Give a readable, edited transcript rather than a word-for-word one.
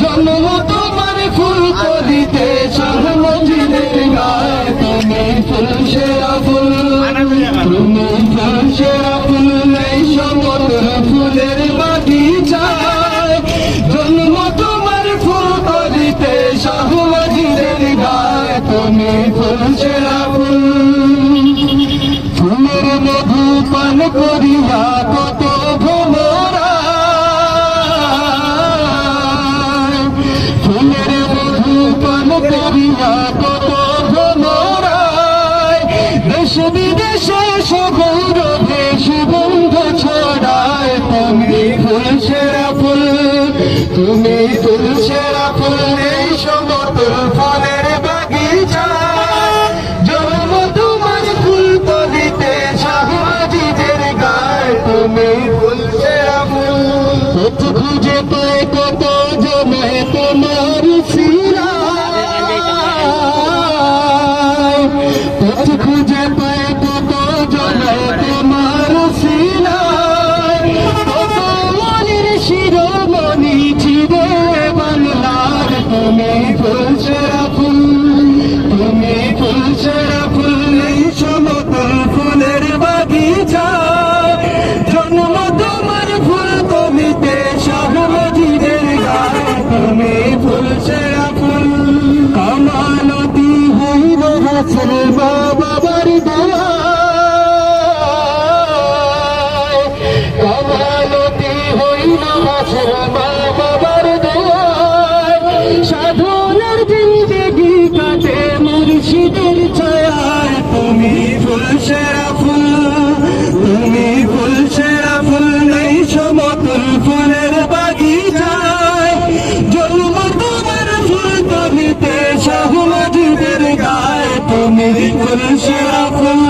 জন্ম তোমার ফুল কলিতে শাহ মজিদের গায় তুমি ফুল সেরা ফুল তুমি ফুল সেরা ফুল এই সমস্ত ফুলের বাগিচায় জন্ম তোমার ফুল কলিতে শাহ মজিদের গায় তুমি ফুল সেরা ফুল ফুলের মধু পান করিয়া কত ভোমরা ফুলের মধু পান করিয়া কত ভোমরা দেশ বিদেশে সগৌরভে সুগন্ধ ছড়ায় তুমি ফুল সেরা ফুল তুমি ফুল সেরা ফুল এই সমতল ফলের বাগিচা জন্ম তোমার ফুল কলিতে শাহ মজিদের গায় তুমি ফুল সেরা ফুল পথ খুঁজে পায় কত জমায় তোমার সিরায় পথ খুঁজে পায় কত জমায় তোমার সিরায় কত মনের শিরোমণি চিরে বাংলার তুমি ফুল সেরা ফুল তুমি ফুল সেরা ফুল এই সমতল ফুলের বাগিচা জন্ম তোমার ফুল কলিতে শাহ মজিদের গায় তুমি ফুল সেরা ফুল কামালতি হইল হাসিল মা বাবার দোয়ায় কামালতি হইল হাসিল মা বাবার দোয়ায় সাধনার জিন্দেগি কাটে মুর্শিদের ছায়ায় তুমি ফুল সেরা ফুল তুমি ফুল সেরা ফুল এই সমতল ফুলের বাগিচায় জন্ম তোমার ফুল কলিতে শাহ মজিদের গায় তুমি ফুল সেরা ফুল